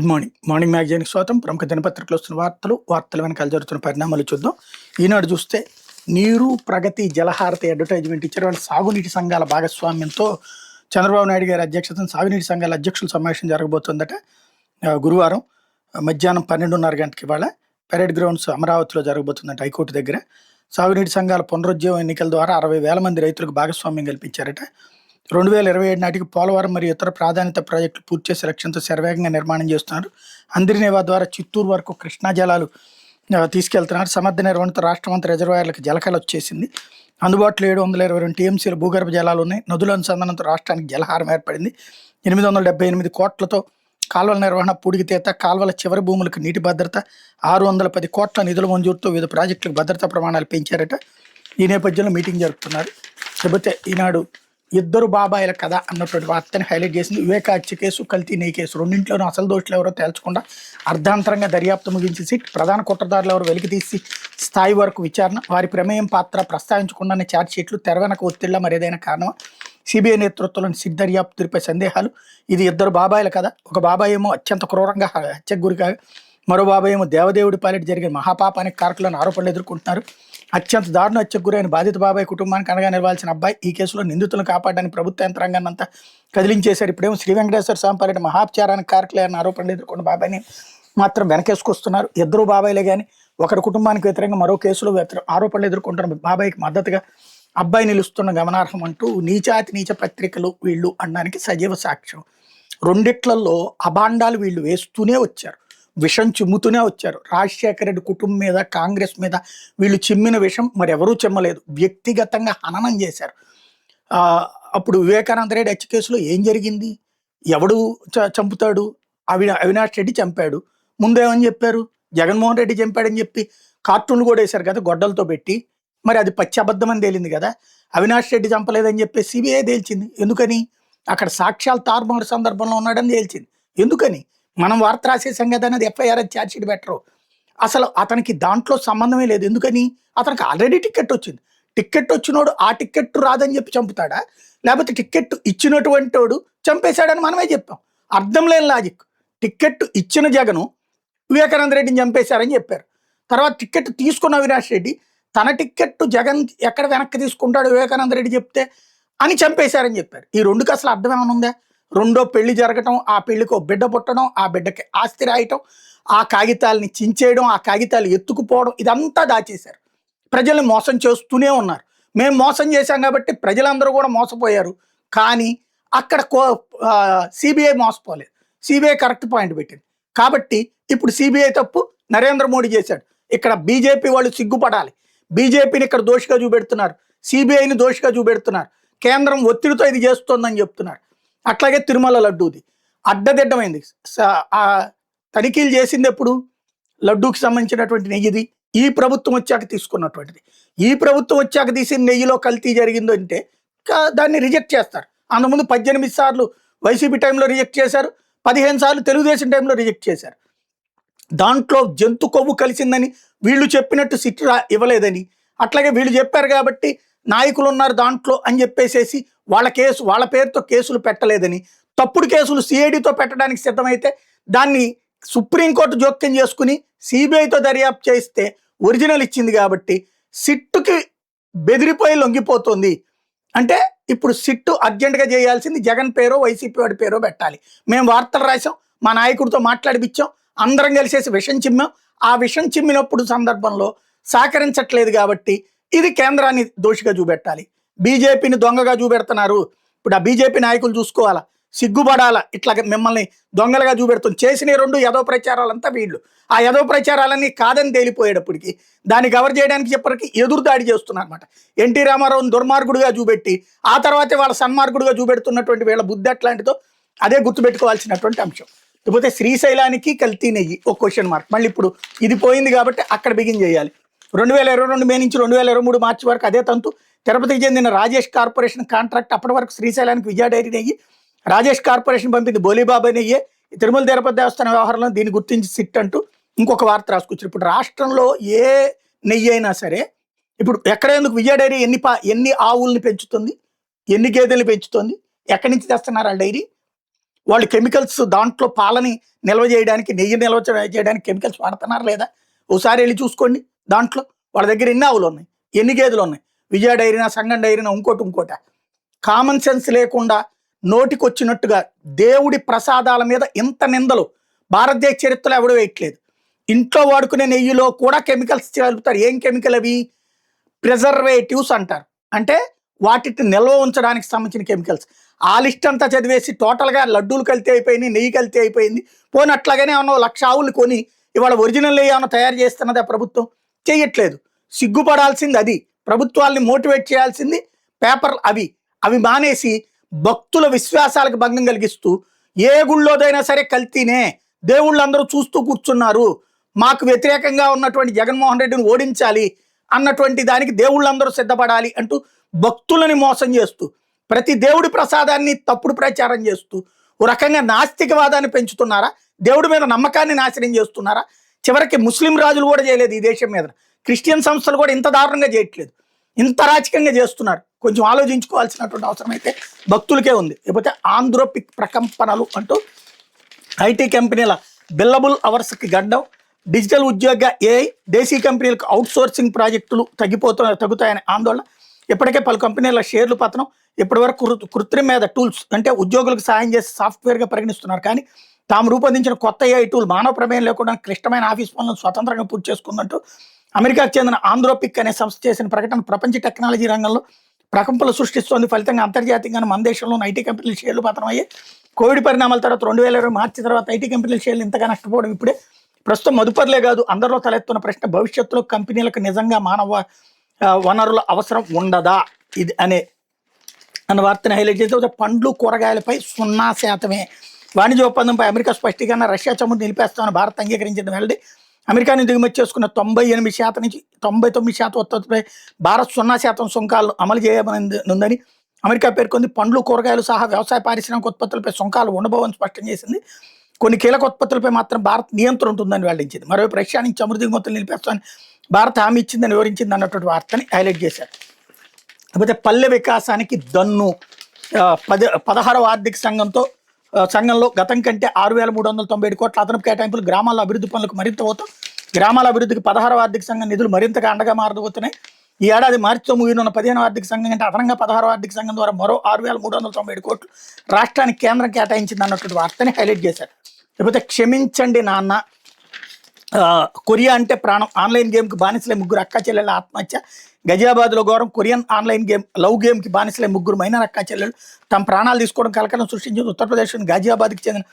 Good morning. Morning మ్యాగజైన్‌కి స్వాగతం. ప్రముఖ దినపత్రికలో వస్తున్న వార్తల వెనకాల జరుగుతున్న పరిణామాలు చూద్దాం. ఈనాడు చూస్తే నీరు, ప్రగతి, జలహారతి అడ్వర్టైజ్మెంట్ ఇచ్చారు. వాళ్ళ సాగునీటి సంఘాల భాగస్వామ్యంతో చంద్రబాబు నాయుడు గారి అధ్యక్షతన సాగునీటి సంఘాల అధ్యక్షుల సమావేశం జరగబోతోందట. గురువారం మధ్యాహ్నం 12:30 గంటకి ఇవాళ పెరేడ్ గ్రౌండ్స్ అమరావతిలో జరగబోతుందట హైకోర్టు దగ్గర. సాగునీటి సంఘాల పునరుజ్జీవం ఎన్నికల ద్వారా 60,000 మంది రైతులకు భాగస్వామ్యం కల్పించారట. 2027 నాటికి పోలవరం మరియు ఇతర ప్రాధాన్యత ప్రాజెక్టులు పూర్తి చేసే లక్ష్యంతో శరవేగంగా నిర్మాణం చేస్తున్నారు. అందిరినేవా ద్వారా చిత్తూరు వరకు కృష్ణా జలాలు తీసుకెళ్తున్నారు. సమర్థ నిర్వహణతో రాష్ట్రం అంతా రిజర్వాయర్లకు జలకళ వచ్చేసింది. అందుబాటులో 722 టీఎంసీల భూగర్భ జలాలు ఉన్నాయి. నదుల అనుసంధానంతో రాష్ట్రానికి జలహారం ఏర్పడింది. 878 కోట్లతో కాల్వల నిర్వహణ, పూడికితీత, కాల్వల చివరి భూములకు నీటి భద్రత, 610 కోట్ల నిధుల మంజూరుతో వివిధ ప్రాజెక్టులకు భద్రతా ప్రమాణాలు పెంచారట. ఈ నేపథ్యంలో మీటింగ్ జరుపుతున్నారు. లేకపోతే ఈనాడు ఇద్దరు బాబాయిల కథ అన్నటువంటి వార్తని హైలైట్ చేసింది. వివేక హత్య కేసు, కల్తీ నెయ్యి కేసు రెండింటిలోనూ అసలు దోషులు ఎవరో తేల్చకుండా అర్ధాంతరంగా దర్యాప్తు ముగించి సిట్, ప్రధాన కుట్రదారులు ఎవరు వెలికి తీసి స్థాయి వరకు విచారణ, వారి ప్రమేయం పాత్ర ప్రస్తావించకుండానే ఛార్జ్షీట్లు, తెరవెనక ఒత్తిళ్ల మరేదైనా కారణమా, సిబిఐ నేతృత్వంలోని సిట్ దర్యాప్తు తీరుపై సందేహాలు. ఇది ఇద్దరు బాబాయిల కథ. ఒక బాబాయ్ ఏమో అత్యంత క్రూరంగా హత్యకు గురికాగా, మరో బాబాయ్ ఏమో దేవదేవుడి పాలిట జరిగిన మహాపాపానికి కారకులను ఆరోపణలు ఎదుర్కొంటున్నారు. అత్యంత దారుణ హత్యకు గురైన బాధిత బాబాయ్ కుటుంబానికి అనగా నిలవాల్సిన అబ్బాయి ఈ కేసులో నిందితులను కాపాడడానికి ప్రభుత్వ యంత్రాంగాన్ని అంతా కదిలించేశారు. ఇప్పుడేమో శ్రీ వెంకటేశ్వర స్వామి పాలిట మహాపచారానికి కారకులైన ఆరోపణలు ఎదుర్కొన్న బాబాయ్ని మాత్రం వెనకేసుకొస్తున్నారు. ఇద్దరు బాబాయిలే కానీ ఒకరి కుటుంబానికి వ్యతిరేకంగా మరో కేసులో ఆరోపణలు ఎదుర్కొంటున్న బాబాయ్కి మద్దతుగా అబ్బాయి నిలుస్తున్న గమనార్హం అంటూ నీచాతి నీచ పత్రికలు వీళ్ళు అనడానికి సజీవ సాక్ష్యం. రెండిట్లలో అభాండాలు వీళ్ళు వేస్తూనే వచ్చారు, విషం చిమ్ముతూనే వచ్చారు. రాజశేఖర రెడ్డి కుటుంబం మీద, కాంగ్రెస్ మీద వీళ్ళు చిమ్మిన విషం మరెవరూ చిమ్మలేదు. వ్యక్తిగతంగా హననం చేశారు. అప్పుడు వివేకానంద రెడ్డి హత్య కేసులో ఏం జరిగింది, ఎవడు చంపుతాడు, అవినాష్ రెడ్డి చంపాడు. ముందేమని చెప్పారు, జగన్మోహన్ రెడ్డి చంపాడని చెప్పి కార్టూన్లు కూడా వేశారు కదా గొడ్డలతో పెట్టి. మరి అది పచ్చి అబద్ధం అని తేలింది కదా. అవినాష్ రెడ్డి చంపలేదని చెప్పి సిబిఐ తేల్చింది. ఎందుకని? అక్కడ సాక్ష్యాలు తారుమారు సందర్భంలో ఉన్నాడని తేల్చింది. ఎందుకని? మనం వార్త రాసేసాం కదా అనేది ఎఫ్ఐఆర్ ఛార్జ్షీట్ పెట్టరు. అసలు అతనికి దాంట్లో సంబంధమే లేదు. ఎందుకని? అతనికి ఆల్రెడీ టికెట్ వచ్చింది. టికెట్ వచ్చినోడు ఆ టికెట్ రాదని చెప్పి చంపుతాడా, లేకపోతే టికెట్ ఇచ్చినటువంటి వాడు చంపేశాడని మనమే చెప్పాం. అర్థం లేని లాజిక్. టికెట్ ఇచ్చిన జగను వివేకానంద రెడ్డిని చంపేశారని చెప్పారు. తర్వాత టికెట్ తీసుకున్న అవినాష్ రెడ్డి తన టికెట్ జగన్ ఎక్కడ వెనక్కి తీసుకుంటాడు వివేకానంద రెడ్డి చెప్తే అని చంపేశారని చెప్పారు. ఈ రెండుకి అసలు అర్థం ఏమైనా ఉందా? రెండో పెళ్లి జరగటం, ఆ పెళ్లికి బిడ్డ పుట్టడం, ఆ బిడ్డకి ఆస్తి రాయటం, ఆ కాగితాలని చించేయడం, ఆ కాగితాలు ఎత్తుకుపోవడం, ఇదంతా దాచేశారు. ప్రజల్ని మోసం చేస్తూనే ఉన్నారు. మేము మోసం చేశాం కాబట్టి ప్రజలందరూ కూడా మోసపోయారు. కానీ అక్కడ సిబిఐ మోసపోలేదు. సిబిఐ కరెక్ట్ పాయింట్ పెట్టింది. కాబట్టి ఇప్పుడు సిబిఐ తప్పు నరేంద్ర మోడీ చేశాడు. ఇక్కడ బీజేపీ వాళ్ళు సిగ్గుపడాలి. బీజేపీని ఇక్కడ దోషిగా చూపెడుతున్నారు, సిబిఐని దోషిగా చూపెడుతున్నారు. కేంద్రం ఒత్తిడితో ఇది చేస్తోందని చెప్తున్నారు. అట్లాగే తిరుమల లడ్డూది అడ్డదిడ్డమైంది. తనిఖీలు చేసింది ఎప్పుడు? లడ్డూకి సంబంధించినటువంటి నెయ్యిది ఈ ప్రభుత్వం వచ్చాక తీసుకున్నటువంటిది. ఈ ప్రభుత్వం వచ్చాక తీసిన నెయ్యిలో కల్తీ జరిగిందంటే దాన్ని రిజెక్ట్ చేస్తారు. అంతకుముందు 18 సార్లు వైసీపీ టైంలో రిజెక్ట్ చేశారు, 15 సార్లు తెలుగుదేశం టైంలో రిజెక్ట్ చేశారు. దాంట్లో జంతు కొవ్వు కలిసిందని వీళ్ళు చెప్పినట్టు సిట్ ఇవ్వలేదని, అట్లాగే వీళ్ళు చెప్పారు కాబట్టి నాయకులు ఉన్నారు దాంట్లో అని చెప్పేసేసి వాళ్ళ పేరుతో కేసులు పెట్టలేదని, తప్పుడు కేసులు సిఐడితో పెట్టడానికి సిద్ధమైతే దాన్ని సుప్రీంకోర్టు జోక్యం చేసుకుని సిబిఐతో దర్యాప్తు చేస్తే ఒరిజినల్ ఇచ్చింది కాబట్టి సిట్టుకి బెదిరిపోయి లొంగిపోతుంది. అంటే ఇప్పుడు సిట్టు అర్జెంటుగా చేయాల్సింది జగన్ పేరో వైసీపీ వాడి పేరో పెట్టాలి. మేము వార్తలు రాసాం, మా నాయకుడితో మాట్లాడిపించాం, అందరం కలిసేసి విషం చిమ్మాం. ఆ విషం చిమ్మినప్పుడు సందర్భంలో సహకరించట్లేదు కాబట్టి ఇది కేంద్రాన్ని దోషిగా చూపెట్టాలి. బీజేపీని దొంగగా చూపెడుతున్నారు. ఇప్పుడు ఆ బీజేపీ నాయకులు చూసుకోవాలా, సిగ్గుపడాలా. ఇట్లా మిమ్మల్ని దొంగలుగా చూపెడుతుంది. చేసిన 2 యదో ప్రచారాలంతా వీళ్ళు. ఆ యదో ప్రచారాలన్నీ కాదని తేలిపోయేటప్పటికి దాన్ని కవర్ చేయడానికి చెప్పరికి ఎదురుదాడి చేస్తున్నారు అనమాట. ఎన్టీ రామారావుని దుర్మార్గుడిగా చూపెట్టి ఆ తర్వాతే వాళ్ళ సన్మార్గుడిగా చూపెడుతున్నటువంటి వీళ్ళ బుద్ధి ఎట్లాంటిదో అదే గుర్తుపెట్టుకోవాల్సినటువంటి అంశం. లేకపోతే శ్రీశైలానికి కల్తీ నెయ్యి ఒక క్వశ్చన్ మార్క్. మళ్ళీ ఇప్పుడు ఇది పోయింది కాబట్టి అక్కడ బిగిన్ చేయాలి. 2022 మే నుంచి 2023 మార్చి వరకు అదే తంతు. తిరుపతికి చెందిన రాజేష్ కార్పొరేషన్ కాంట్రాక్ట్. అప్పటి వరకు శ్రీశైలానికి విజయ డైరీ నెయ్యి, రాజేష్ కార్పొరేషన్ పంపింది బోలీబాబాయ్ నెయ్యే. తిరుమల తిరుపతి దేవస్థానం వ్యవహారంలో దీన్ని గుర్తించి సిట్ అంటూ ఇంకొక వార్త రాసుకొచ్చారు. ఇప్పుడు రాష్ట్రంలో ఏ నెయ్యి అయినా సరే ఇప్పుడు ఎక్కడేందుకు విజయ డైరీ ఎన్ని ఆవుల్ని పెంచుతుంది, ఎన్ని గేదెల్ని పెంచుతుంది, ఎక్కడి నుంచి తెస్తున్నారు ఆ డైరీ? వాళ్ళు కెమికల్స్ దాంట్లో పాలని నిల్వ చేయడానికి, నెయ్యి నిల్వ చేయడానికి కెమికల్స్ వాడుతున్నారు లేదా? ఒకసారి వెళ్ళి చూసుకోండి. దాంట్లో వాళ్ళ దగ్గర ఎన్ని ఆవులు ఉన్నాయి, ఎన్ని గేదెలు ఉన్నాయి, విజయ డైరీనా, సంగం డైరీనా, ఇంకోటి. కామన్ సెన్స్ లేకుండా నోటికొచ్చినట్టుగా దేవుడి ప్రసాదాల మీద ఇంత నిందలు భారతదేశ చరిత్రలో ఎవడో వేయట్లేదు. ఇంట్లో వాడుకునే నెయ్యిలో కూడా కెమికల్స్ కలుపుతారు. ఏం కెమికల్ అవి? ప్రిజర్వేటివ్స్ అంటారు. అంటే వాటిని నిల్వ ఉంచడానికి సంబంధించిన కెమికల్స్. ఆ లిస్ట్ అంతా చదివేసి టోటల్గా లడ్డూలు కల్తీ అయిపోయింది, నెయ్యి కల్తీ అయిపోయింది. పోనీ అట్లాగనే ఏమన్నా 1,00,000 ఆవులు కొని ఇవాళ ఒరిజినల్ నెయ్యి ఏమన్నా తయారు చేస్తున్నదా ప్రభుత్వం? చేయట్లేదు. సిగ్గుపడాల్సింది అది. ప్రభుత్వాల్ని మోటివేట్ చేయాల్సింది పేపర్లు అవి మానేసి భక్తుల విశ్వాసాలకు భంగం కలిగిస్తూ ఏ గుళ్ళోదైనా సరే కల్తీనే, దేవుళ్ళందరూ చూస్తూ కూర్చున్నారు, మాకు వ్యతిరేకంగా ఉన్నటువంటి జగన్మోహన్ రెడ్డిని ఓడించాలి అన్నటువంటి దానికి దేవుళ్ళందరూ సిద్ధపడాలి అంటూ భక్తులని మోసం చేస్తూ ప్రతి దేవుడి ప్రసాదాన్ని తప్పుడు ప్రచారం చేస్తూ ఓ రకంగా నాస్తికవాదాన్ని పెంచుతున్నారా? దేవుడి మీద నమ్మకాన్ని నాశనం చేస్తున్నారా? చివరికి ముస్లిం రాజులు కూడా చేయలేదు ఈ దేశం మీద. క్రిస్టియన్ సంస్థలు కూడా ఇంత దారుణంగా చేయట్లేదు, ఇంత రాజకీయంగా చేస్తున్నారు. కొంచెం ఆలోచించుకోవాల్సినటువంటి అవసరం అయితే భక్తులకే ఉంది. లేకపోతే ఆంధ్రోపిక్ ప్రకంపనలు అంటూ ఐటీ కంపెనీల బిల్లబుల్ అవర్స్కి గడ్డం, డిజిటల్ ఉద్యోగ ఏఐ, దేశీ కంపెనీలకు అవుట్సోర్సింగ్ ప్రాజెక్టులు తగ్గుతాయనే ఆందోళన, ఇప్పటికే పలు కంపెనీల షేర్లు పతనం. ఇప్పటివరకు కృత్రిమ మీద టూల్స్ అంటే ఉద్యోగులకు సాయం చేసి సాఫ్ట్వేర్గా పరిగణిస్తున్నారు. కానీ తాము రూపొందించిన కొత్త ఏఐ టూల్ మానవ ప్రమేయం లేకుండా క్లిష్టమైన ఆఫీస్ పనులను స్వతంత్రంగా పూర్తి చేసుకుందంటూ అమెరికాకు చెందిన ఆంధ్రోపిక్ అనే సంస్థ చేసిన ప్రకటన ప్రపంచ టెక్నాలజీ రంగంలో ప్రకంపనలు సృష్టిస్తోంది. ఫలితంగా అంతర్జాతీయంగా మన దేశంలోని ఐటీ కంపెనీల షేర్లు పతనం అయ్యాయి. కోవిడ్ పరిణామాల తర్వాత 2020 మార్చి తర్వాత ఐటీ కంపెనీల షేర్లు ఇంతగా నష్టపోవడం ఇప్పుడే. ప్రస్తుతం మదుపర్లే కాదు, అందరిలో తలెత్తున్న ప్రశ్న భవిష్యత్తులో కంపెనీలకు నిజంగా మానవ వనరుల అవసరం ఉండదా ఇది అన్న వార్తను హైలైట్ చేస్తే, పండ్లు కూరగాయలపై 0% వాణిజ్య ఒప్పందంపై అమెరికా స్పష్టీకరణ, రష్యా చమురు నిలిపేస్తామని భారత్ అంగీకరించిన వెల్లడి. అమెరికా నుంచి దిగుమతి చేసుకున్న 98% నుంచి 99% ఉత్పత్తిపై భారత్ 0% సుంకాలను అమలు చేయనుందని అమెరికా పేర్కొంది. పండ్లు కూరగాయలు సహా వ్యవసాయ పారిశ్రామిక ఉత్పత్తులపై సుంకాలు ఉండబోవని స్పష్టం చేసింది. కొన్ని కీలక ఉత్పత్తులపై మాత్రం భారత్ నియంత్రణ ఉంటుందని వెల్లడించింది. మరోవైపు రష్యా నుంచి చమురు దిగుమతులు నిలిపేస్తామని భారత్ హామీ ఇచ్చిందని వివరించింది అన్నటువంటి వార్తని హైలైట్ చేశారు. లేకపోతే పల్లె వికాసానికి దన్ను, 16వ ఆర్థిక సంఘంలో గతం కంటే 6,397 కోట్ల అదనపు కేటాయింపులు. గ్రామాల అభివృద్ధి పనులకు మరింత అవుతాం. గ్రామాల అభివృద్ధికి 16వ ఆర్థిక సంఘం నిధులు మరింతగా అండగా మారబోతున్నాయి. ఈ ఏడాది మార్చితో ముగినున్న 15వ ఆర్థిక సంఘం కంటే అదనంగా 16వ ఆర్థిక సంఘం ద్వారా మరో 6,397 కోట్లు రాష్ట్రానికి కేంద్రం కేటాయించింది అన్నటువంటి వార్తని హైలైట్ చేశారు. లేకపోతే క్షమించండి నాన్న, కొరియా అంటే ప్రాణం, ఆన్లైన్ గేమ్కి బానిసలే 3 అక్కా చెల్లెళ్ళ ఆత్మహత్య. గజియాబాద్లో ఘోరం, కొరియన్ ఆన్లైన్ లవ్ గేమ్కి బానిసలే 3 మైనర్ అక్కా చెల్లెళ్ళు తమ ప్రాణాలు తీసుకోవడం కలకలం సృష్టించింది. ఉత్తరప్రదేశ్లోని గాజియాబాద్కి చెందిన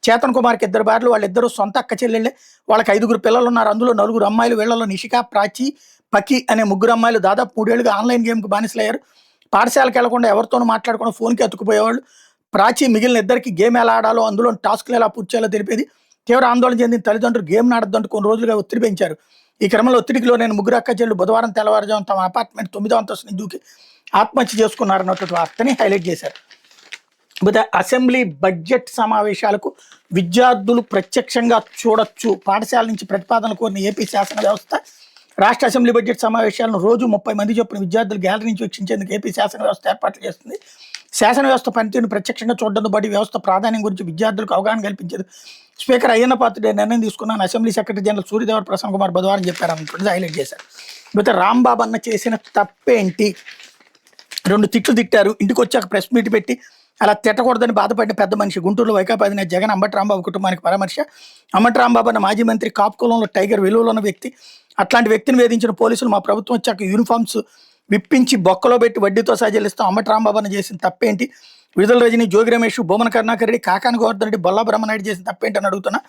చేతన్ కుమార్కి 2 భార్యలు, వాళ్ళిద్దరూ సొంత అక్క చెల్లెళ్ళే. వాళ్ళకి 5 పిల్లలు ఉన్నారు. అందులో 4 అమ్మాయిలు. వీళ్లలో నిషిక, ప్రాచి, పకి అనే 3 అమ్మాయిలు దాదాపు 3 ఏళ్లుగా ఆన్లైన్ గేమ్కి బానిసలయ్యారు. పాఠశాలకు వెళ్లకుండా ఎవరితోనూ మాట్లాడకుండా ఫోన్కి అతుకుపోయేవాళ్ళు. ప్రాచి మిగిలిన 2కి గేమ్ ఎలా ఆడాలో, అందులో టాస్క్లు ఎలా పూర్తి చేయాలో తెలిపేది. తీవ్ర ఆందోళన చెందిన తల్లిదండ్రులు గేమ్ ఆడద్దంటూ కొన్ని రోజులుగా ఒత్తిడి పెంచారు. ఈ క్రమంలో ఒత్తిడికి లోనైన 3 అక్క చెల్లెలు బుధవారం తెల్లవారుజామున తమ అపార్ట్మెంట్ 9వ అంతస్తుని దూకి ఆత్మహత్య చేసుకున్నారన్నటువంటి వార్తని హైలైట్ చేశారు. అసెంబ్లీ బడ్జెట్ సమావేశాలకు విద్యార్థులు ప్రత్యక్షంగా చూడొచ్చు. పాఠశాల నుంచి ప్రతిపాదనలు కోరిన ఏపీ శాసన వ్యవస్థ రాష్ట్ర అసెంబ్లీ బడ్జెట్ సమావేశాలను రోజు 30 మంది చొప్పున విద్యార్థులు గ్యాలరీ నుంచి వీక్షించేందుకు ఏపీ శాసన వ్యవస్థ ఏర్పాట్లు చేస్తుంది. శాసన వ్యవస్థ పనితీరును ప్రత్యక్షంగా చూడడంతో పాటు వ్యవస్థ ప్రాధాన్యం గురించి విద్యార్థులకు అవగాహన కల్పించేది స్పీకర్ అయ్యన్న పాత్రుడే నిర్ణయం తీసుకున్నాను assembly secretary general Suryadevara Prasanna Kumar బుధవారం చెప్పారన్నట్టు హైలైట్ చేశారు. అయితే రాంబాబు అన్న చేసిన తప్పేంటి? 2 తిట్లు తిట్టారు. ఇంటికి వచ్చాక ప్రెస్ మీట్ పెట్టి అలా తిట్టకూడదని బాధపడిన పెద్ద మనిషి. గుంటూరులో వైకాపా అధినేత జగన్ అంబటి రాంబాబు కుటుంబానికి పరామర్శ. అంబటి రాంబాబు అన్న మాజీ మంత్రి, కాపు కులంలో టైగర్ విలువలో ఉన్న వ్యక్తి. అట్లాంటి వ్యక్తిని వేధించిన పోలీసులు మా ప్రభుత్వం వచ్చాక యూనిఫామ్స్ విప్పించి బొక్కలో పెట్టి వడ్డీతో సజలిస్తాం. అంబటి రాంబాబు అన్న చేసిన తప్పేంటి? విడుదల రజని, జోగి రమేష్, భూమన కరుణాకర్ రెడ్డి, కాకాని గోవర్ధన్ రెడ్డి, బొల్లా బ్రహ్మనాయుడు చేసిన తప్పేంటి అని అడుగుతున్నా.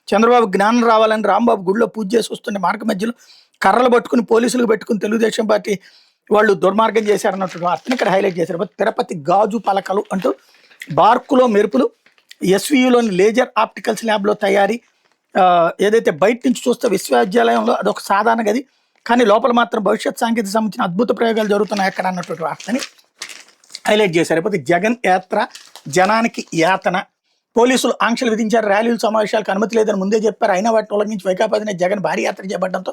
చంద్రబాబు జ్ఞానం రావాలని రాంబాబు గుడిలో పూజ చేసి వస్తుండే మార్గ మధ్యలో కర్రలు పట్టుకుని పోలీసులకు పెట్టుకుని తెలుగుదేశం పార్టీ వాళ్ళు దుర్మార్గం చేశారన్నట్టు వార్తను ఇక్కడ హైలైట్ చేశారు. తిరుపతి గాజు పలకలు అంటూ బార్కులో మెరుపులు, ఎస్వీయులోని లేజర్ ఆప్టికల్స్ ల్యాబ్లో తయారీ. ఏదైతే బయట నుంచి చూస్తే విశ్వవిద్యాలయంలో అదొక సాధారణ గది, కానీ లోపల మాత్రం భవిష్యత్ సాంకేతిక సంబంధించిన అద్భుత ప్రయోగాలు జరుగుతున్నాయి అక్కడ అన్నటువంటి వార్తని హైలైట్ చేశారు. లేకపోతే జగన్ యాత్ర జనానికి యాతన, పోలీసులు ఆంక్షలు విధించారు. ర్యాలీలు సమావేశాలకు అనుమతి లేదని ముందే చెప్పారు. అయినా వాటిని ఉల్లంఘించి వైకాపా అధినేత జగన్ భారీ యాత్ర చేపట్టడంతో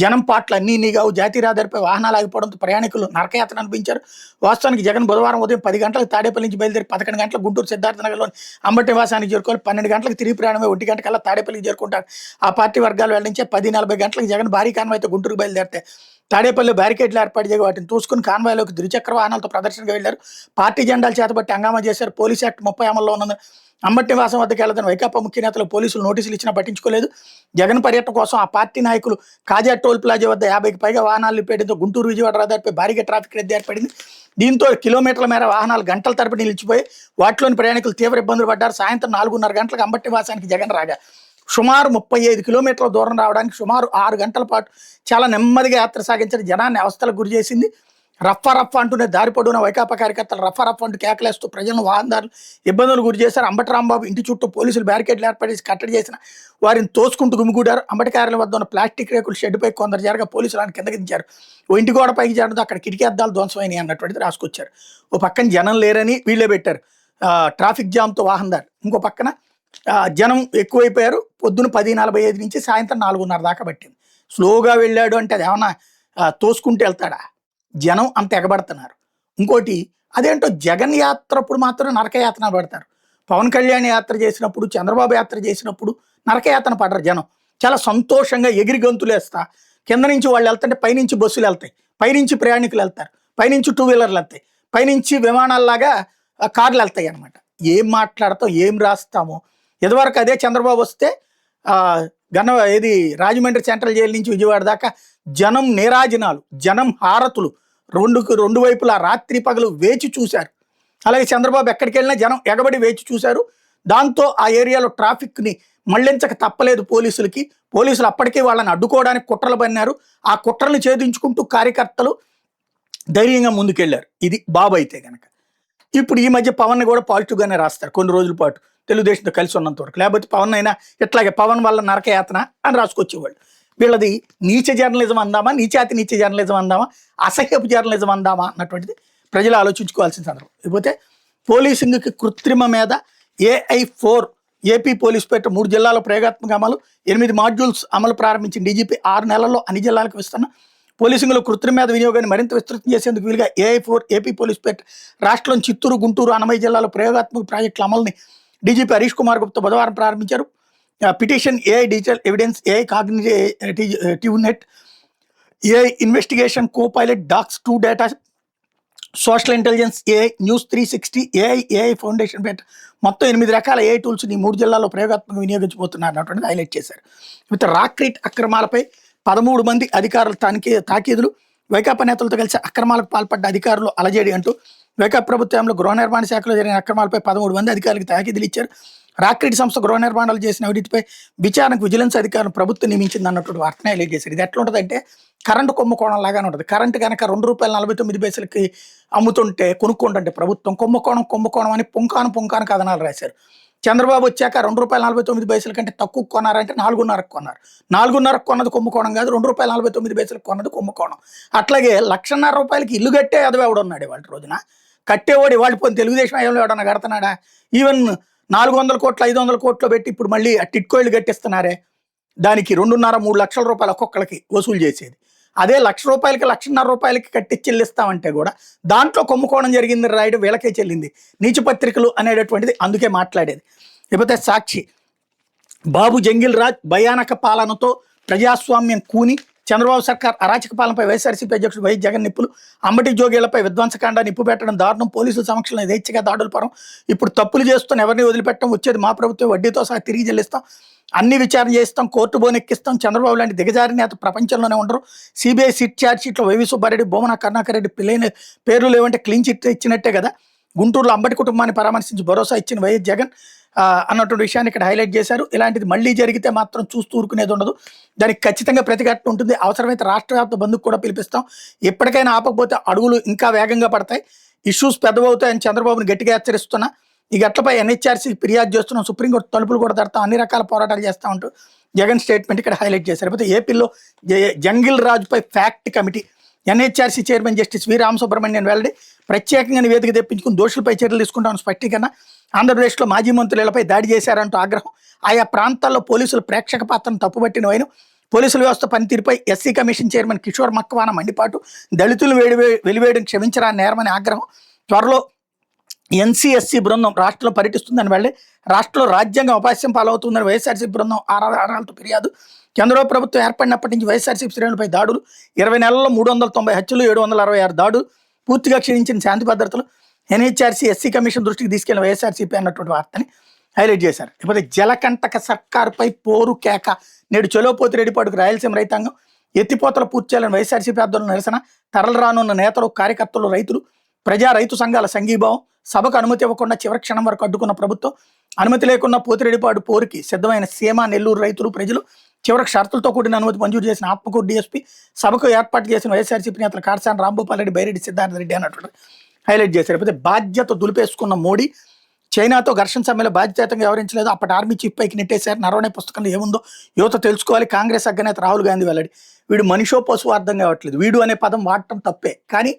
జనం పాటలు అన్నీ కావు. జాతీయ రహదారిపై వాహనాలు ఆగిపోవడంతో ప్రయాణికులు నరకయాత్ర అనిపించారు. వాస్తవానికి జగన్ బుధవారం ఉదయం 10 గంటలకు తాడేపల్లి నుంచి బయలుదేరి 11 గంటలకు గుంటూరు సిద్ధార్థనగర్లోని అంబటి నివాసానికి చేరుకోవాలి. 12 గంటలకు తిరిగి ప్రయాణమే 1 గంటకల్లా తాడేపల్లికి చేరుకుంటారు. ఆ పార్టీ వర్గాలు వెల్లడించే 10:40 గంటలకు జగన్ భారీ కాన్వాయ్తో గుంటూరుకు బయలుదేరితే తాడేపల్లి బ్యారికేడ్లు ఏర్పాటు చేసి వాటిని చూసుకుని కాన్వాయ్లోకి ద్విచక్ర వాహనాలతో ప్రదర్శనకు వెళ్లారు. పార్టీ జెండాలు చేతబట్టి హంగామా చేశారు. పోలీస్ యాక్ట్ 30 అమల్లో ఉన్నందున అంబటి నివాసం వద్దకు వెళ్లని వైకాపా ముఖ్య నేతలు పోలీసులు నోటీసులు ఇచ్చినా పట్టించుకోలేదు. జగన్ పర్యటన కోసం ఆ పార్టీ నాయకులు కాజా టోల్ ప్లాజా వద్ద 50కి పైగా వాహనాలు నిలిపేయడంతో గుంటూరు విజయవాడ రహదారిపై భారీగా ట్రాఫిక్ రద్దీ ఏర్పడింది. దీంతో కిలోమీటర్ల మేర వాహనాలు గంటల తరబడి నిలిచిపోయి వాటిలోని ప్రయాణికులు తీవ్ర ఇబ్బందులు పడ్డారు. సాయంత్రం 4:30 గంటలకు అంబటి నివాసానికి జగన్ రాగా సుమారు 35 కిలోమీటర్ల దూరం రావడానికి సుమారు 6 గంటల పాటు చాలా నెమ్మదిగా యాత్ర సాగించిన జనాన్ని అవస్థలకు గురి చేసింది. రఫా అంటూనే దారి పొడవున వైకాపా కార్యకర్తలు రఫా అంటూ కేకలేస్తూ ప్రజలను వాహనదారులు ఇబ్బందులు గురి చేశారు. అంబటి రాంబాబు ఇంటి చుట్టూ పోలీసులు బ్యారికేడ్లు ఏర్పడేసి కట్టడి చేసిన వారిని తోసుకుంటూ గుమిగూడారు. అంబటి కార్యాలయం వద్ద ఉన్న ప్లాస్టిక్ రేకులు షెడ్డుపై కొందరు జరగా పోలీసులు ఆయన కిందకి దించారు. ఓ ఇంటి గోడ పైకి చేరడంతో అక్కడ కిటికీ అద్దాలు ధ్వంసమైనవి అన్నటువంటిది రాసుకొచ్చారు. ఓ పక్కన జనం లేరని వీళ్ళే పెట్టారు ట్రాఫిక్ జామ్తో వాహనదారు. ఇంకో పక్కన జనం ఎక్కువైపోయారు. పొద్దున 10:45 నుంచి సాయంత్రం 4:30 దాకా పట్టింది. స్లోగా వెళ్ళాడు అంటే అది ఏమన్నా తోసుకుంటూ వెళ్తాడా? జనం అంత ఎగబడుతున్నారు. ఇంకోటి అదేంటో జగన్ యాత్ర అప్పుడు మాత్రం నరకయాతన పడతారు. పవన్ కళ్యాణ్ యాత్ర చేసినప్పుడు, చంద్రబాబు యాత్ర చేసినప్పుడు నరకయాతన పడరు జనం. చాలా సంతోషంగా ఎగిరి గంతులు వేస్తా కింద నుంచి వాళ్ళు వెళ్తుంటే పైనుంచి బస్సులు వెళ్తాయి, పైనుంచి ప్రయాణికులు వెళ్తారు, పైనుంచి 2 వీలర్లు వెళ్తాయి, పైనుంచి విమానాల్లాగా కార్లు వెళ్తాయి అనమాట. ఏం మాట్లాడతాం, ఏం రాస్తామో. ఇదివరకు అదే చంద్రబాబు వస్తే ఏది రాజమండ్రి సెంట్రల్ జైలు నుంచి విజయవాడ దాకా జనం నీరాజనాలు, జనం హారతులు రెండు వైపులా రాత్రి పగలు వేచి చూశారు. అలాగే చంద్రబాబు ఎక్కడికి వెళ్ళినా జనం ఎగబడి వేచి చూశారు. దాంతో ఆ ఏరియాలో ట్రాఫిక్ని మళ్లించక తప్పలేదు పోలీసులకి. పోలీసులు అప్పటికే వాళ్ళని అడ్డుకోవడానికి కుట్రలు పన్నారు. ఆ కుట్రలు ఛేదించుకుంటూ కార్యకర్తలు ధైర్యంగా ముందుకెళ్లారు. ఇది బాబు అయితే గనక. ఇప్పుడు ఈ మధ్య పవన్ కూడా పాజిటివ్గానే రాస్తారు కొన్ని రోజుల పాటు, తెలుగుదేశంతో కలిసి ఉన్నంత వరకు. లేకపోతే పవన్ అయినా ఇట్లాగే పవన్ వల్ల నరకయాతన అని రాసుకొచ్చేవాళ్ళు. వీళ్ళది నీచ జర్నలిజం అందామా, నీచ జర్నలిజం అందామా, అసహ్యపు జర్నలిజం అందామా అన్నటువంటిది ప్రజలు ఆలోచించుకోవాల్సిన సందర్భం. లేకపోతే పోలీసింగ్కి కృత్రిమ మీద AI4 ఏపీ పోలీసు పేట 3 జిల్లాల్లో ప్రయోగాత్మక అమలు, 8 మాడ్యూల్స్ అమలు ప్రారంభించిన డీజీపీ 6 నెలల్లో అన్ని జిల్లాలకు విస్తరణ. పోలీసింగ్లో కృత్రిమ మీద వినియోగాన్ని మరింత విస్తృతం చేసేందుకు వీలుగా AI4 ఏపీ పోలీసు పేట రాష్ట్రంలోని చిత్తూరు, గుంటూరు, అన్నమయ్య జిల్లాలో ప్రయోగాత్మక ప్రాజెక్టుల అమలుని డీజీపీ హరీష్ కుమార్ గుప్తా బుధవారం ప్రారంభించారు. Petition, AI digital evidence, AI cognitive net, AI investigation, copilot, docs 2 data, social intelligence, AI news 360, AI foundation పేట మొత్తం 8 రకాల AI టూల్స్ ఈ 3 జిల్లాల్లో ప్రయోగాత్మకంగా వినియోగించబోతున్నారు అన్నటువంటిది హైలైట్ చేశారు. రాక్రీట్ అక్రమాలపై 13 మంది అధికారుల తాకీదులు. వైకాపా నేతలతో కలిసి అక్రమాలకు పాల్పడ్డ అధికారులు అలజడి అంటూ వైకాపా ప్రభుత్వంలో గృహ నిర్మాణ శాఖలో జరిగిన అక్రమాలపై 13 మంది అధికారులకు తాకీదులు ఇచ్చారు. రాక్రీట్ సంస్థ గృహ నిర్మాణాలు చేసిన అవినీతిపై విచారణకు విజిలెన్స్ అధికారులు ప్రభుత్వం నియమించింది అన్నటువంటి వార్తను హైలైట్ చేశారు. ఇది ఎట్లా ఉంటుందంటే కరెంటు కుంభకోణం లాగానే ఉంటుంది. కరెంటు కనుక ₹2.49 అమ్ముతుంటే కొనుక్కుంటుంటే ప్రభుత్వం కుంభకోణం అని పుంకాను కథనాలు రాశారు. చంద్రబాబు వచ్చాక ₹2.49 కంటే తక్కువ కొన్నారంటే 4.5 కొన్నారు. 4.5 కొన్నది కుంభకోణం కాదు, ₹2.49 కొన్నది కుంభకోణం. అట్లాగే ₹1,50,000 ఇల్లు కట్టే అదవి ఎవడున్నాడు ఇవాళ రోజున? కట్టేవాడు ఇవాళ పోయి తెలుగుదేశం అయ్యంలో ఎవడన్నా కడుతున్నాడా? ఈవెన్ 400 కోట్లు 500 కోట్లు పెట్టి ఇప్పుడు మళ్ళీ ఆ టిట్కో ఇల్లు కట్టిస్తున్నారే, దానికి 2.5-3 లక్షల రూపాయలు ఒక్కొక్కరికి వసూలు చేసేది. అదే ₹1,00,000కి ₹1,50,000 కట్టి చెల్లిస్తామంటే కూడా దాంట్లో కుంభకోణం జరిగింది రాయడం వీళ్ళకే చెల్లింది. నీచ పత్రికలు అనేటటువంటిది అందుకే మాట్లాడేది. లేకపోతే సాక్షి, బాబు జంగిల్ రాజ్ భయానక పాలనతో ప్రజాస్వామ్యం కూని, చంద్రబాబు సర్కార్ అరాచక పాలనపై వైఎస్ఆర్సీపీ అధ్యక్షుడు వైఎస్ జగన్ నిప్పులు, అంబటి జోగేళ్లపై విధ్వంసకాండ నిప్పు పెట్టడం దారుణం, పోలీసుల సమక్షంలో యథేచ్ఛగా దాడుల పరం, ఇప్పుడు తప్పులు చేస్తున్న ఎవరిని వదిలిపెట్టడం, వచ్చేది మా ప్రభుత్వం, వడ్డీతో సహా తిరిగి చెల్లిస్తాం, అన్ని విచారణ చేస్తాం, కోర్టు బోనెక్కిస్తాం, చంద్రబాబు లాంటి దిగజారి నేత ప్రపంచంలోనే ఉండరు, సిబిఐ సిట్ ఛార్జ్ షీట్లో వైవి సుబ్బారెడ్డి, బొమ్మన కరుణాకర్ రెడ్డి పిల్లైన పేర్లు లేవంటే క్లీన్ చిట్ ఇచ్చినట్టే కదా, గుంటూరులో అంబటి కుటుంబాన్ని పరామర్శించి భరోసా ఇచ్చిన వైఎస్ జగన్ అన్నటువంటి విషయాన్ని ఇక్కడ హైలైట్ చేశారు. ఇలాంటిది మళ్ళీ జరిగితే మాత్రం చూస్తూ ఊరుకునేది ఉండదు, దానికి ఖచ్చితంగా ప్రతిఘటన ఉంటుంది. అవసరమైతే రాష్ట్ర వ్యాప్త బంధుకు కూడా పిలిపిస్తాం. ఎప్పటికైనా ఆపకపోతే అడుగులు ఇంకా వేగంగా పడతాయి, ఇష్యూస్ పెద్దవవుతాయని చంద్రబాబుని గట్టిగా హెచ్చరిస్తున్నా. ఈ ఘటనపై NHRC ఫిర్యాదు చేస్తున్నాం, సుప్రీంకోర్టు తలుపులు కూడా తడతాం, అన్ని రకాల పోరాటాలు చేస్తా ఉంటూ జగన్ స్టేట్మెంట్ ఇక్కడ హైలైట్ చేశారు. అయితే ఏపీలో జంగిల్ రాజుపై fact committee, NHRC chairman justice V Ramasubramanian వెల్లడి, ప్రత్యేకంగా నివేదిక తెప్పించుకుని దోషులపై చర్యలు తీసుకుంటామని స్పష్టీకరణ. ఆంధ్రప్రదేశ్లో మాజీ మంత్రులపై దాడి చేశారంటూ ఆగ్రహం. ఆయా ప్రాంతాల్లో పోలీసులు ప్రేక్షక పాత్రను తప్పుపట్టిన వైను. పోలీసుల వ్యవస్థ పనితీరుపై SC commission chairman Kishore Makwana మండిపాటు. దళితులు వెలివేయడం క్షమించరా నేరమని ఆగ్రహం. త్వరలో ఎన్సీఎస్సీ బృందం రాష్ట్రంలో పర్యటిస్తుందని వెళ్ళి రాష్ట్రంలో రాజ్యాంగం అపహాస్యం పాలవుతుందని వైఎస్ఆర్సీపీ బృందం ఆధారాలతో ఫిర్యాదు. చంద్రబాబు ప్రభుత్వం ఏర్పడినప్పటి నుంచి వైఎస్ఆర్సీపీ శ్రేణులపై దాడులు. 20 నెలల్లో 390 హత్యలు, 766 దాడులు. పూర్తిగా క్షీణించిన శాంతి భద్రతలు. ఎన్హెచ్ఆర్సీ ఎస్సీ కమిషన్ దృష్టికి తీసుకెళ్లిన వైఎస్ఆర్సీపీ అన్నటువంటి వార్తని హైలైట్ చేశారు. ఇకపోతే జలకంటక సర్కారుపై పోరు కేక. నేడు చలో పోతిరెడ్డిపాటుకు రాయలసీమ రైతాంగం. ఎత్తిపోతలు పూర్తి చేయాలని వైఎస్ఆర్సీపీ ఆధ్వర్యంలో నిరసన. తరలి రానున్న నేతలు, కార్యకర్తలు, రైతులు, రైతు సంఘాల సంఘీభావం. సభకు అనుమతి ఇవ్వకుండా చివరి క్షణం వరకు అడ్డుకున్న ప్రభుత్వం. అనుమతి లేకుండా పోతిరెడ్డిపాటు పోరుకి సిద్ధమైన సీమ, నెల్లూరు రైతులు, ప్రజలు. చివరికి షరతులతో కూడిన అనుమతి మంజూరు చేసిన ఆత్మకూరు డీఎస్పీ. సభకు ఏర్పాటు చేసిన వైఎస్ఆర్సీపీ నేతలు కారసాని రాంభూపాల్ రెడ్డి, బైరెడ్డి సిద్ధార్థ రెడ్డి అన్నట్టు హైలైట్ చేశారు. లేకపోతే బాధ్యత దులిపేసుకున్న మోడీ. చైనాతో ఘర్షణ సమ్మెలో బాధ్యతంగా వ్యవహరించలేదు. అప్పటి ఆర్మీ చీఫ్ పైకి నెట్టేశారు. నరవణే పుస్తకంలో ఏముందో యువత తెలుసుకోవాలి. కాంగ్రెస్ అగ్రనేత రాహుల్ గాంధీ వెల్లడి. వీడు మనిషో పశువు అర్థం కావట్లేదు. వీడు అనే పదం వాడటం తప్పే, కానీ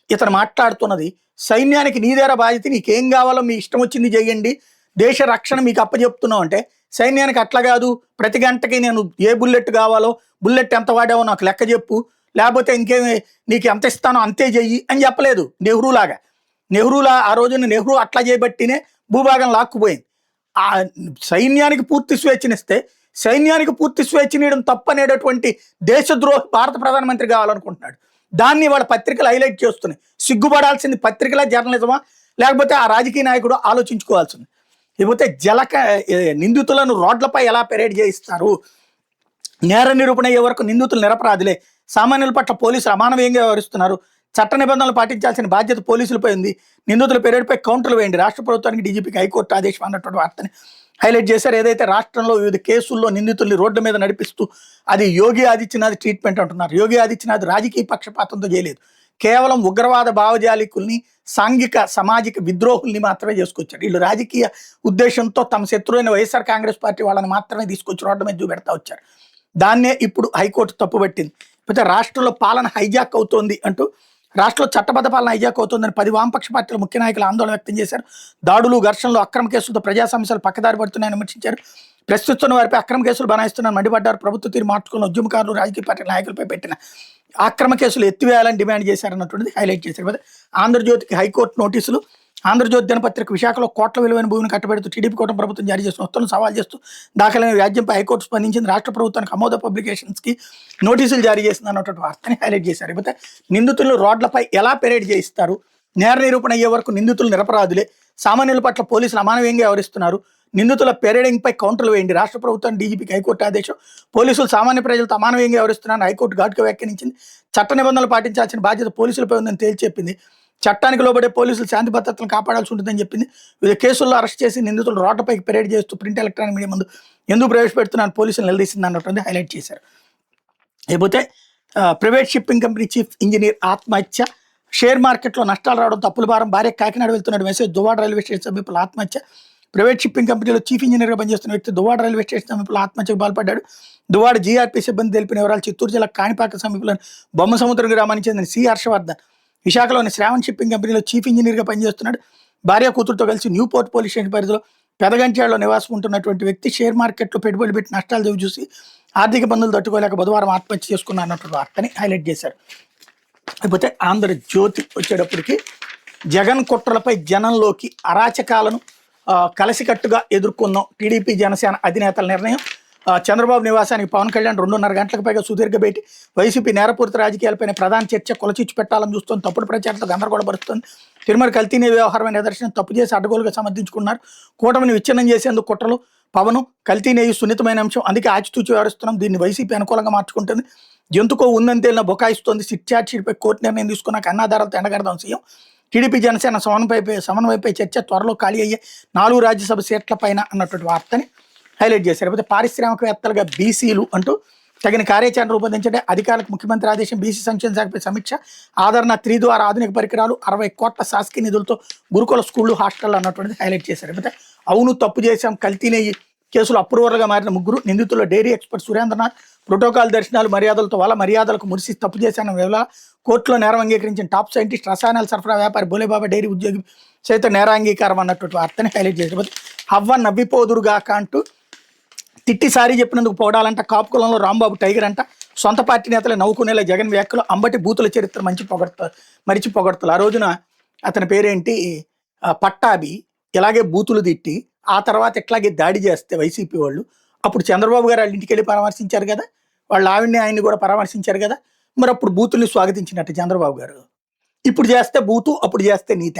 ఇతను మాట్లాడుతున్నది సైన్యానికి నీదేరా బాధ్యత, నీకేం కావాలో మీ ఇష్టం వచ్చింది చేయండి, దేశ రక్షణ మీకు అప్పచెప్తున్నావు అంటే సైన్యానికి అట్లా కాదు, ప్రతి గంటకి నేను ఏ బుల్లెట్ కావాలో, బుల్లెట్ ఎంత వాడావో నాకు లెక్క చెప్పు, లేకపోతే ఇంకేమి నీకు ఎంత ఇస్తానో అంతే చెయ్యి అని చెప్పలేదు. నెహ్రూలా ఆ రోజున నెహ్రూ అట్లా చేయబట్టినే భూభాగం లాక్కుపోయింది. ఆ సైన్యానికి పూర్తి స్వేచ్ఛనిస్తే సైన్యానికి పూర్తి స్వేచ్ఛనీయడం తప్పనేటటువంటి దేశద్రోహి భారత ప్రధానమంత్రి కావాలనుకుంటున్నాడు. దాన్ని వాళ్ళ పత్రికలు హైలైట్ చేస్తున్నాయి. సిగ్గుపడాల్సింది పత్రికల, జర్నలిజమా, లేకపోతే ఆ రాజకీయ నాయకుడు ఆలోచించుకోవాల్సింది. లేకపోతే నిందితులను రోడ్లపై ఎలా పెరేడ్ చేయిస్తారు. నేర నిరూపణ అయ్యే వరకు నిందితులు నిరపరాధులే. సామాన్యుల పట్ల పోలీసులు అమానవీయంగా వ్యవహరిస్తున్నారు. చట్ట నిబంధనలు పాటించాల్సిన బాధ్యత పోలీసులపై ఉంది. నిందితుల పెరేడ్పై కౌంటర్లు వేయండి. రాష్ట్ర ప్రభుత్వానికి డీజీపీకి హైకోర్టు ఆదేశం అన్నటువంటి వార్తని హైలైట్ చేశారు. ఏదైతే రాష్ట్రంలో వివిధ కేసుల్లో నిందితుల్ని రోడ్ల మీద నడిపిస్తూ అది యోగి ఆదిత్యనాథ్ ట్రీట్మెంట్ అంటున్నారు. యోగి ఆదిత్యనాథ్ రాజకీయ పక్షపాతంతో చేయలేదు. కేవలం ఉగ్రవాద భావజాలికుల్ని, సాంఘిక సామాజిక విద్రోహుల్ని మాత్రమే చేసుకొచ్చారు. వీళ్ళు రాజకీయ ఉద్దేశంతో తమ శత్రువైన వైఎస్ఆర్ కాంగ్రెస్ పార్టీ వాళ్ళని మాత్రమే తీసుకొచ్చి రోడ్ల మీద చూపెడతా వచ్చారు. దాన్నే ఇప్పుడు హైకోర్టు తప్పుపట్టింది. అయితే రాష్ట్రంలో పాలన హైజాక్ అవుతోంది అంటూ, రాష్ట్రంలో చట్టబద్ధ పాలన హైజాక్ అవుతుందని 10 వామపక్ష పార్టీల ముఖ్య నాయకులు ఆందోళన వ్యక్తం చేశారు. దాడులు, ఘర్షణలు, అక్రమ కేసులతో ప్రజా సమస్యలు పక్కదారి పడుతున్నాయని విమర్శించారు. ప్రస్తుతం వారిపై అక్రమ కేసులు బనాయిస్తున్నారని మండిపడ్డారు. ప్రభుత్వ తీరు మార్చుకున్న ఉద్యమకారులు, రాజకీయ పార్టీల నాయకులపై పెట్టిన అక్రమ కేసులు ఎత్తివేయాలని డిమాండ్ చేశారన్నటువంటిది హైలైట్ చేశారు. ఆంధ్రజ్యోతికి హైకోర్టు నోటీసులు. ఆంధ్రజ్యోతి దినపత్రిక విశాఖలో కోట్ల విలువైన భూమిని కట్టబెడుతూ టీడీపీ కూటమి ప్రభుత్వం జారీ చేసిన ఉత్తర్వులను సవాల్ చేస్తూ దాఖలైన వ్యాజ్యంపై హైకోర్టు స్పందించింది. రాష్ట్ర ప్రభుత్వానికి అమోద పబ్లికేషన్స్కి నోటీసులు జారీ చేసింది అన్నటువంటి వార్తని హైలైట్ చేశారు. లేకపోతే నిందితులను రోడ్లపై ఎలా పెరేడ్ చేయిస్తారు. నేర నిరూపణ అయ్యే వరకు నిందితులు నిరపరాధులే. సామాన్యుల పట్ల పోలీసులు అమానవీయంగా వ్యవహరిస్తున్నారు. నిందితుల పెరేడింగ్పై కౌంటర్లు వేయండి. రాష్ట్ర ప్రభుత్వం డీజీపీకి హైకోర్టు ఆదేశం. పోలీసులు సామాన్య ప్రజలతో అమానవీయంగా వ్యవహరిస్తున్నారని హైకోర్టు ఘాటుగా వ్యాఖ్యానించింది. చట్ట నిబంధనలు పాటించాల్సిన బాధ్యత పోలీసులపై ఉందని తేల్చెప్పింది. చట్టానికి లోబడే పోలీసులు శాంతి భద్రతలను కాపాడాల్సి ఉంటుందని చెప్పింది. వివిధ కేసుల్లో అరెస్ట్ చేసి నిందితులు రోడ్లపైకి పెరేడ్ చేస్తూ ప్రింట్ ఎలక్ట్రానిక్ మీడియా ముందు ఎందుకు ప్రవేశపెడుతున్నారని పోలీసులు నిలదీసింది అన్నటువంటి హైలైట్ చేశారు. లేకపోతే private shipping company chief engineer ఆత్మహత్య. షేర్ మార్కెట్లో నష్టాలు రావడం, తప్పుల భారం. భార్య కాకినాడ వెళ్తున్న మెసేజ్. దువ్వాడ రైల్వే స్టేషన్ సమీపంలో ఆత్మహత్య. ప్రైవేట్ షిప్పింగ్ కంపెనీలో చీఫ్ ఇంజనీర్గా పనిచేస్తున్న వ్యక్తి దువ్వాడ రైల్వే స్టేషన్ సమీపంలో ఆత్మహత్యకు పాల్పడ్డాడు. దువ్వాడ జీఆర్పీ సిబ్బంది తెలిపిన వివరాలు. చిత్తూరు జిల్లా కాణిపాక సమీపంలో బొమ్మ సముద్రం గ్రామానికి చెందిన సి హర్షవర్ధన్ విశాఖలోని శ్రావణ్ షిప్పింగ్ కంపెనీలో చీఫ్ ఇంజనీర్గా పనిచేస్తున్నాడు. భార్య కూతురుతో కలిసి న్యూ పోర్ట్ పోలీస్ స్టేషన్ పరిధిలో పెదగంట్యాడలో నివాసం ఉంటున్నటువంటి వ్యక్తి షేర్ మార్కెట్లో పెట్టుబడి పెట్టి నష్టాలు చూసి ఆర్థిక ఇబ్బందులు తట్టుకోలేక బుధవారం ఆత్మహత్య చేసుకున్న అన్నటువంటి వార్తని హైలైట్ చేశారు. లేకపోతే ఆంధ్రజ్యోతి వచ్చేటప్పటికి జగన్ కుట్రలపై జనంలోకి అరాచకాలను కలిసికట్టుగా ఎదుర్కొన్నాం. టీడీపీ జనసేన అధినేతల నిర్ణయం. చంద్రబాబు నివాసానికి పవన్ కళ్యాణ్ 2.5 గంటలకు పైగా సుదీర్ఘ భేటీ. వైసీపీ నేరపూరిత రాజకీయాలపైన ప్రధాన చర్చ. కులచిచ్చు పెట్టాలని చూస్తుంది. తప్పుడు ప్రచారంతో గందరగోళపరుస్తుంది. తిరుమల కల్తీనే వ్యవహారమైన నిదర్శనం. తప్పు చేసి అడ్డగోలుగా సమర్థించుకున్నారు. కూటమిని విచ్ఛిన్నం చేసేందుకు కుట్రలు. పవన్ కల్తీనేయి సున్నితమైన అంశం, అందుకే ఆచితూచి వ్యవహరిస్తున్నాం. దీన్ని వైసీపీ అనుకూలంగా మార్చుకుంటుంది. జంతుకో ఉందని తేలిన బొకాయిస్తోంది. సిట్ ఛార్జ్షీట్పై కోర్టు నిర్ణయం తీసుకున్నాక అన్నాధారాలతో ఎండగడదాం సీఎం. టీడీపీ జనసేన సమన్వయంపై చర్చ. త్వరలో ఖాళీ అయ్యే 4 రాజ్యసభ సీట్ల పైన అన్నటువంటి వార్తని హైలైట్ చేశారు. లేకపోతే పారిశ్రామికవేత్తలుగా బీసీలు అంటూ తగిన కార్యాచరణ రూపొందించే అధికారులకు ముఖ్యమంత్రి ఆదేశం. బీసీ సంక్షేమ శాఖపై సమీక్ష. ఆదరణ 3 ద్వారా ఆధునిక పరికరాలు. 60 కోట్ల శాసకీయ నిధులతో గురుకుల స్కూళ్లు, హాస్టల్ అన్నటువంటిది హైలైట్ చేశారు. లేకపోతే అవును తప్పు చేశాం, కల్తీనేయి కేసులో అప్రూవర్గా మారిన 3 నిందితుల్లో డైరీ ఎక్స్పర్ట్ సురేంద్రనాథ్ ప్రోటోకాల్ దర్శనాలు మర్యాదలతో వాళ్ళ మర్యాదలకు మురిసి తప్పు చేశాన వేళ కోర్టులో నేరం అంగీకరించిన టాప్ సైంటిస్ట్ రసాయనాల సరఫరా వ్యాపారి బోలేబాబా డైరీ ఉద్యోగి సైతం నేరాంగీకారం అన్నటువంటి వార్తని హైలైట్ చేయకపోతే హవ్వ నవ్విపోదురుగాక అంటూ తిట్టి సారీ చెప్పినందుకు పోవడాలంట కాపు కులంలో రాంబాబు టైగర్ అంట సొంత పార్టీ నేతలే నవ్వుకునేలా జగన్ వ్యాఖ్యలు అంబటి బూతుల చరిత్ర మరిచి పొగడతలు. ఆ రోజున అతని పేరేంటి పట్టాభి ఇలాగే బూతులు తిట్టి ఆ తర్వాత ఇట్లాగే దాడి చేస్తే వైసీపీ వాళ్ళు అప్పుడు చంద్రబాబు గారు వాళ్ళ ఇంటికి వెళ్ళి పరామర్శించారు కదా, వాళ్ళ ఆయన్ని కూడా పరామర్శించారు కదా, మరి అప్పుడు బూతుల్ని స్వాగతించినట్టు చంద్రబాబు గారు. ఇప్పుడు చేస్తే బూతు అప్పుడు చేస్తే నీత.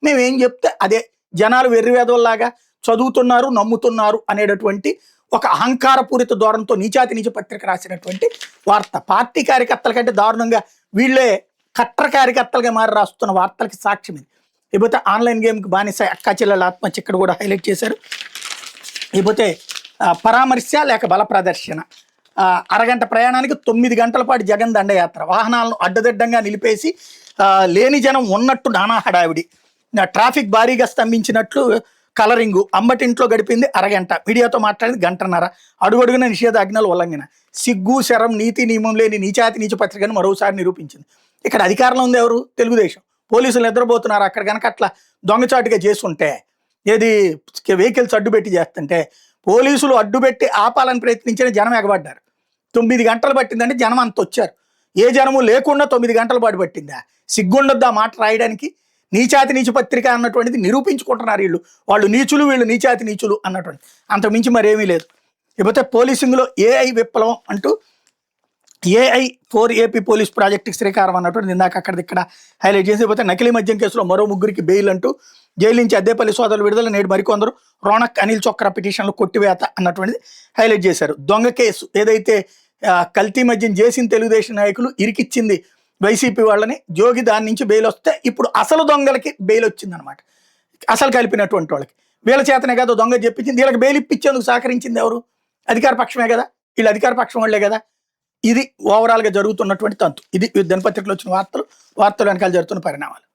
మేమేం చెప్తే అదే. జనాలు వెర్రివేదోల్లాగా చదువుతున్నారు నమ్ముతున్నారు అనేటటువంటి ఒక అహంకారపూరిత ధోరణితో నీచాతి నీచ పత్రిక రాసినటువంటి వార్త. పార్టీ కార్యకర్తల కంటే దారుణంగా వీళ్ళే కట్టర్ కార్యకర్తలుగా మారి రాస్తున్న వార్తలకి సాక్ష్యం ఇది. లేకపోతే ఆన్లైన్ గేమ్కి బానిస అక్కా చెల్లెల ఆత్మహత్య ఇక్కడ కూడా హైలైట్ చేశారు. లేకపోతే పరామర్శ లేక బల ప్రదర్శన. అరగంట ప్రయాణానికి 9 గంటల పాటు జగన్ దండయాత్ర. వాహనాలను అడ్డదిడ్డంగా నిలిపేసి లేని జనం ఉన్నట్టు నానా హడావిడి. ట్రాఫిక్ భారీగా స్తంభించినట్లు కలరింగు. అంబటింట్లో గడిపింది అరగంట, మీడియాతో మాట్లాడింది గంటన్నర. అడుగడుగున నిషేధాజ్ఞలు ఉల్లంఘన. సిగ్గు శరం నీతి నియమం లేని నీచాతి నీచ పత్రికను మరోసారి నిరూపించింది. ఇక్కడ అధికారంలో ఉంది ఎవరు? తెలుగుదేశం. పోలీసులు నిద్రపోతున్నారు. అక్కడ కనుక అట్లా దొంగచాటుగా చేస్తుంటే, ఏది వెహికల్స్ అడ్డుపెట్టి చేస్తుంటే, పోలీసులు అడ్డుపెట్టి ఆపాలని ప్రయత్నించిన జనం ఎగబడ్డారు. 9 గంటలు పట్టిందంటే జనం అంత వచ్చారు. ఏ జనము లేకుండా 9 గంటల పాటు పట్టిందా? సిగ్గుండొద్దు ఆ మాట రాయడానికి? నీచాతి నీచ పత్రిక అన్నటువంటిది నిరూపించుకుంటున్నారు వీళ్ళు. వాళ్ళు నీచులు, వీళ్ళు నీచాతి నీచులు అన్నటువంటి. అంతకుమించి మరేమీ లేదు. లేకపోతే పోలీసింగ్లో ఏఐ విప్లవం అంటూ AI 4 AP పోలీస్ ప్రాజెక్టుకి శ్రీకారం అన్నటువంటి ఇందాక అక్కడిది ఇక్కడ హైలైట్ చేసి. లేకపోతే నకిలీ మద్యం కేసులో మరో 3కి బెయిల్ అంటూ జైలు నుంచి అద్దేపల్లి సోదరులు విడుదల. నేడు మరికొందరు రోనక్ అనిల్ చొక్రా పిటిషన్లు కొట్టివేత అన్నటువంటిది హైలైట్ చేశారు. దొంగ కేసు ఏదైతే కల్తీ మద్యం చేసిన తెలుగుదేశం నాయకులు ఇరికిచ్చింది వైసీపీ వాళ్ళని, జోగి దాని నుంచి బెయిల్ వస్తే ఇప్పుడు అసలు దొంగలకి బెయిల్ వచ్చిందనమాట. అసలు కలిపినటువంటి వాళ్ళకి వీళ్ళ చేతనే కదా దొంగ చెప్పించింది. వీళ్ళకి బెయిల్ ఇప్పించేందుకు సహకరించింది ఎవరు? అధికార పక్షమే కదా. వీళ్ళు అధికార పక్షం వాళ్ళే కదా. ఇది ఓవరాల్గా జరుగుతున్నటువంటి తంతు. ఇది దినపత్రికలో వచ్చిన వార్తలు వెనకాల జరుగుతున్న పరిణామాలు.